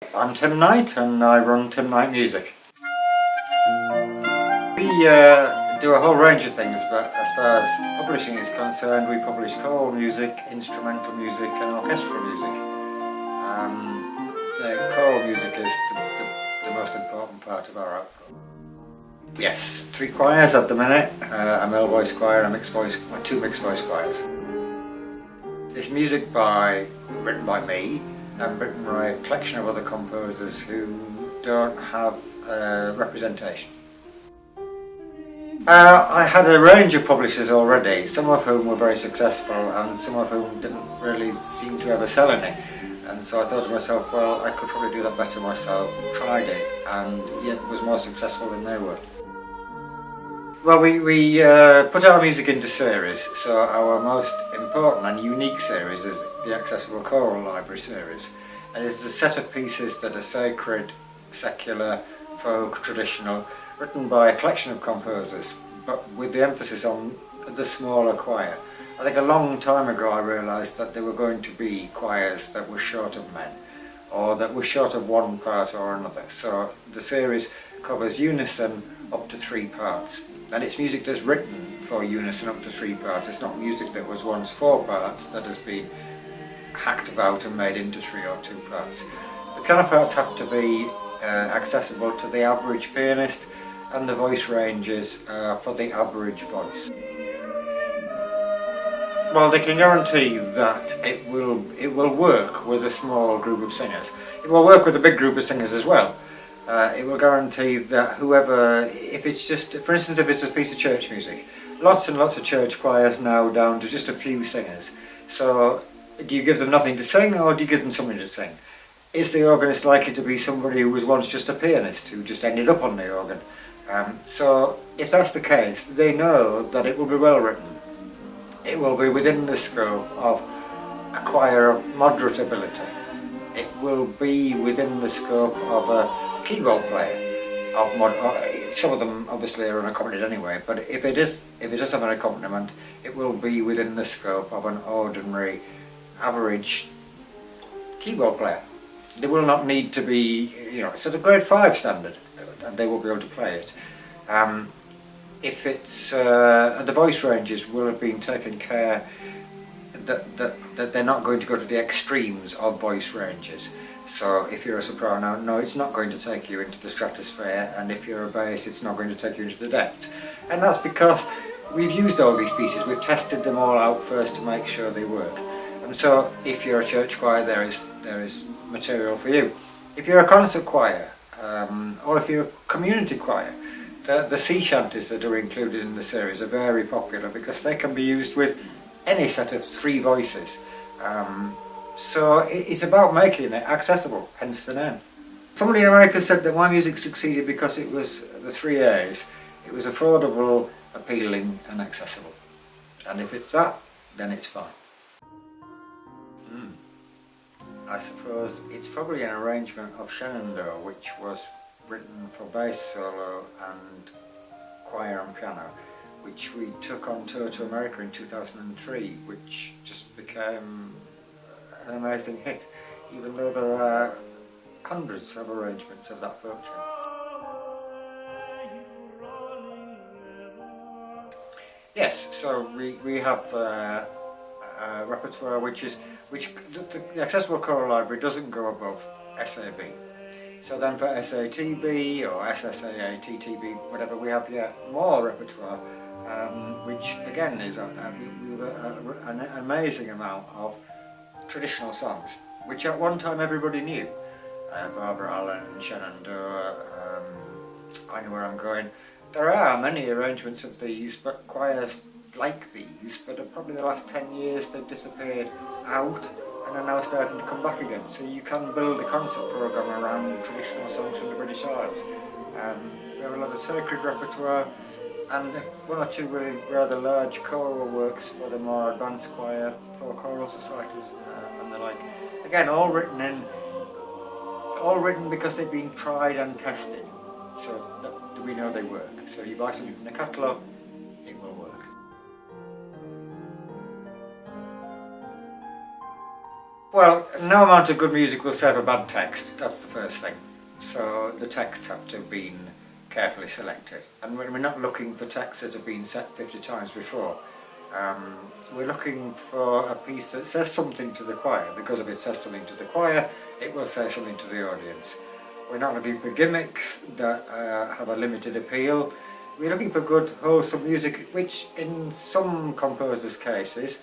I'm Tim Knight and I run Tim Knight Music. We do a whole range of things, but as far as publishing is concerned, we publish choral music, instrumental music and orchestral music. The choral music is the most important part of our output. Yes, 3 choirs at the minute, a male voice choir and two mixed voice choirs. It's music written by me and written by a collection of other composers who don't have representation. I had a range of publishers already, some of whom were very successful and some of whom didn't really seem to ever sell any. And so I thought to myself, well, I could probably do that better myself, tried it, and yet was more successful than they were. Well, we put our music into series, so our most important and unique series is the Accessible Choral Library series. And it's a set of pieces that are sacred, secular, folk, traditional, written by a collection of composers, but with the emphasis on the smaller choir. I think a long time ago I realised that there were going to be choirs that were short of men, or that were short of one part or another. So the series covers unison up to 3 parts. And it's music that's written for unison up to 3 parts. It's not music that was once 4 parts that has been hacked about and made into 3 or 2 parts. The piano parts have to be accessible to the average pianist, and the voice ranges for the average voice. Well, they can guarantee that it will work with a small group of singers. It will work with a big group of singers as well. It will guarantee that whoever, if it's just, for instance, if it's a piece of church music, lots and lots of church choirs now down to just a few singers. So do you give them nothing to sing, or do you give them something to sing? Is the organist likely to be somebody who was once just a pianist who just ended up on the organ? So if that's the case, they know that it will be well written. It will be within the scope of a choir of moderate ability. It will be within the scope of a keyboard player. Some of them obviously are unaccompanied anyway, but if it does have an accompaniment, it will be within the scope of an ordinary, average keyboard player. They will not need to be, it's at a grade 5 standard, and they will be able to play it. If it's the voice ranges will have been taken care that they're not going to go to the extremes of voice ranges. So if you're a soprano, no, it's not going to take you into the stratosphere, and if you're a bass, it's not going to take you into the depths. And that's because we've used all these pieces, we've tested them all out first to make sure they work. And so if you're a church choir, there is material for you. If you're a concert choir, or if you're a community choir, the sea shanties that are included in the series are very popular because they can be used with any set of 3 voices. So it's about making it accessible, hence the name. Somebody in America said that my music succeeded because it was the 3 A's. It was affordable, appealing and accessible. And if it's that, then it's fine. I suppose it's probably an arrangement of Shenandoah, which was written for bass solo and choir and piano, which we took on tour to America in 2003, which just became an amazing hit, even though there are hundreds of arrangements of that folk tune. Yes, so we have a repertoire which the Accessible Choral Library doesn't go above SAB. So then for SATB or SSAA, TTB, whatever, we have yet more repertoire, which again is an amazing amount of traditional songs, which at one time everybody knew. Barbara Allen, Shenandoah, I Know Where I'm Going. There are many arrangements of these, but choirs like these, but probably the last 10 years they've disappeared out and are now starting to come back again. So you can build a concert programme around traditional songs from the British Isles. We have a lot of sacred repertoire and 1 or 2 really rather large choral works for the more advanced choir, for choral societies and the like. Again, all written because they've been tried and tested, so that we know they work. So you buy something from the catalogue, it will work. Well, no amount of good music will save a bad text, that's the first thing. So the texts have to have been carefully selected. And we're not looking for texts that have been set 50 times before. We're looking for a piece that says something to the choir. Because if it says something to the choir, it will say something to the audience. We're not looking for gimmicks that have a limited appeal. We're looking for good, wholesome music, which in some composers' cases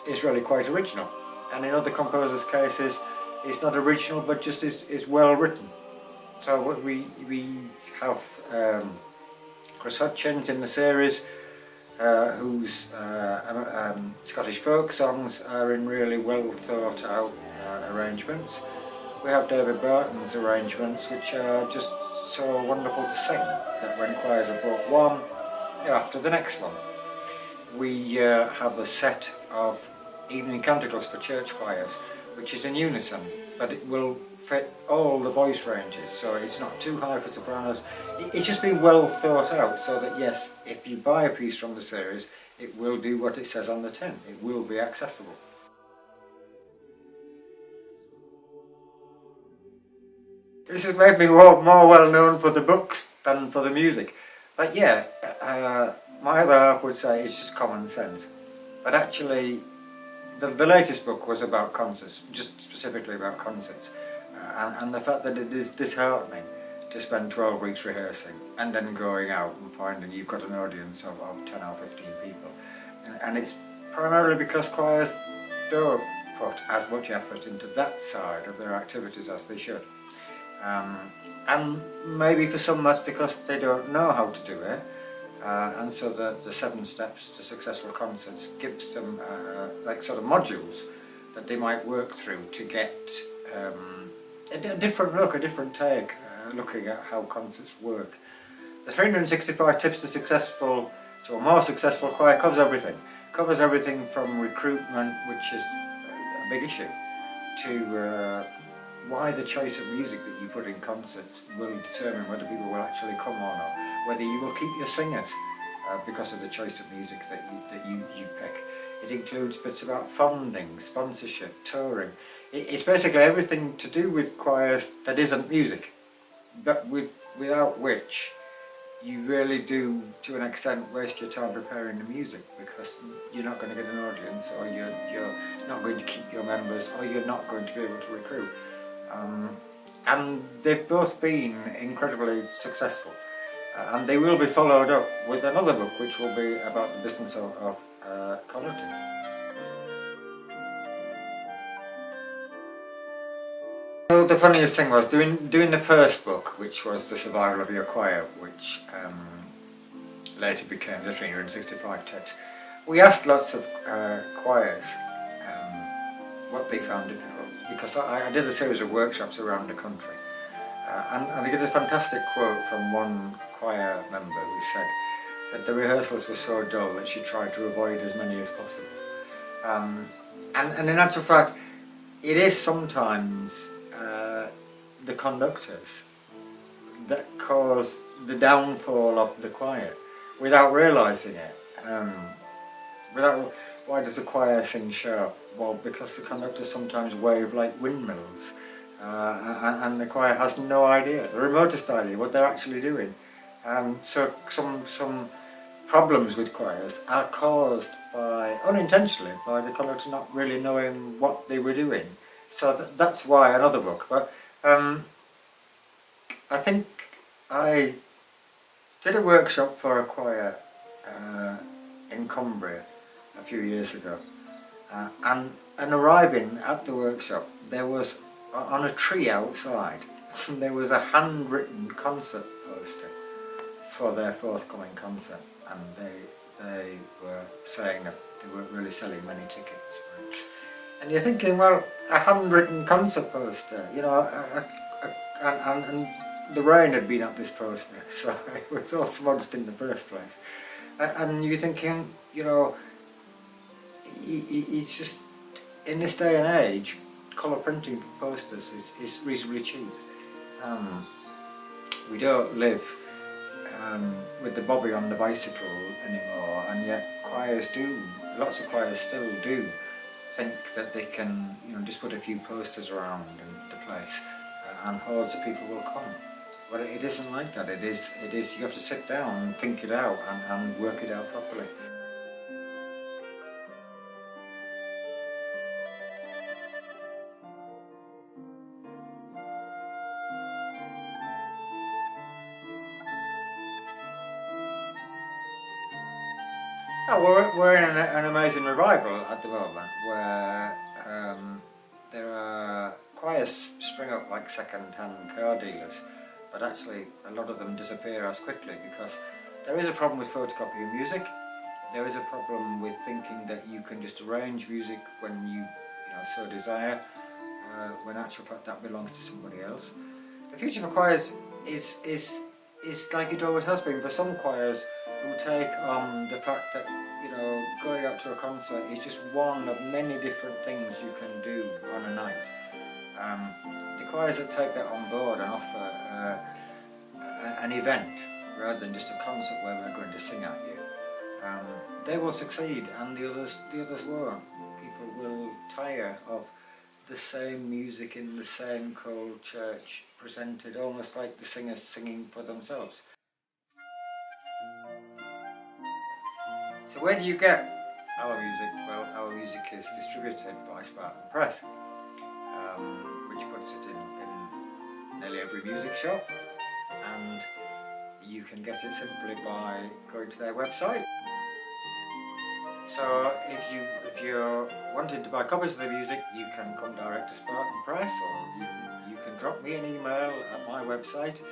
is really quite original. And in other composers' cases, it's not original, but just is well written. So we have Chris Hutchins in the series, whose Scottish folk songs are in really well thought out arrangements. We have David Barton's arrangements, which are just so wonderful to sing that when choirs have brought one, you're after the next one. We have a set of evening canticles for church choirs, which is in unison, but it will fit all the voice ranges, so it's not too high for sopranos. It's just been well thought out so that yes, if you buy a piece from the series, it will do what it says on the tin. It will be accessible. This has made me more well known for the books than for the music. But yeah, my other half would say it's just common sense. But actually, the latest book was about concerts, just specifically about concerts. And the fact that it is disheartening to spend 12 weeks rehearsing and then going out and finding you've got an audience of 10 or 15 people. And it's primarily because choirs don't put as much effort into that side of their activities as they should. And maybe for some that's because they don't know how to do it, and so the 7 steps to successful concerts gives them like sort of modules that they might work through to get a different look, a different take, looking at how concerts work. The 365 tips to a more successful choir covers everything. Covers everything from recruitment, which is a big issue, to why the choice of music that you put in concerts will determine whether people will actually come or not, whether you will keep your singers because of the choice of music that you pick. It includes bits about funding, sponsorship, touring. It's basically everything to do with choirs that isn't music, but without which you really do, to an extent, waste your time preparing the music, because you're not going to get an audience, or you're not going to keep your members, or you're not going to be able to recruit. And they've both been incredibly successful, and they will be followed up with another book which will be about the business of conducting. So the funniest thing was doing the first book, which was The Survival of Your Choir, which later became the 365 tips. We asked lots of choirs what they found difficult, because I did a series of workshops around the country, and I get this fantastic quote from one choir member who said that the rehearsals were so dull that she tried to avoid as many as possible. And in actual fact, it is sometimes the conductors that cause the downfall of the choir without realising it. Why does the choir sing sharp? Well, because the conductors sometimes wave like windmills, and the choir has no idea, the remotest idea, what they're actually doing. So some problems with choirs are caused by, unintentionally, by the conductor not really knowing what they were doing. So that's why another book. But I think I did a workshop for a choir in Cumbria a few years ago, and arriving at the workshop, there was, on a tree outside, there was a handwritten concert poster for their forthcoming concert, and they were saying that they weren't really selling many tickets for it. And you're thinking, well, a handwritten concert poster, you know, and the rain had been up this poster, so it was all smudged in the first place. And you're thinking, you know, it's just, in this day and age, colour printing for posters is reasonably cheap. We don't live with the bobby on the bicycle anymore, and yet choirs do, lots of choirs still do think that they can, just put a few posters around in the place and hordes of people will come. But it isn't like that. It is. You have to sit down and think it out and work it out properly. Oh, we're in an amazing revival at the moment where there are choirs spring up like second-hand car dealers, but actually a lot of them disappear as quickly because there is a problem with photocopying music. There is a problem with thinking that you can just arrange music when you so desire, when in actual fact that belongs to somebody else. The future for choirs is like it always has been for some choirs who take on the fact that going out to a concert is just one of many different things you can do on a night. The choirs that take that on board and offer an event rather than just a concert where we're going to sing at you, they will succeed and the others won't. People will tire of the same music in the same cold church presented almost like the singers singing for themselves. So where do you get our music? Well, our music is distributed by Spartan Press, which puts it in nearly every music shop, and you can get it simply by going to their website. So if you're wanting to buy copies of the music, you can come direct to Spartan Press, or you can drop me an email at my website.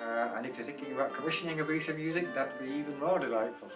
And if you're thinking about commissioning a piece of music, that'd be even more delightful.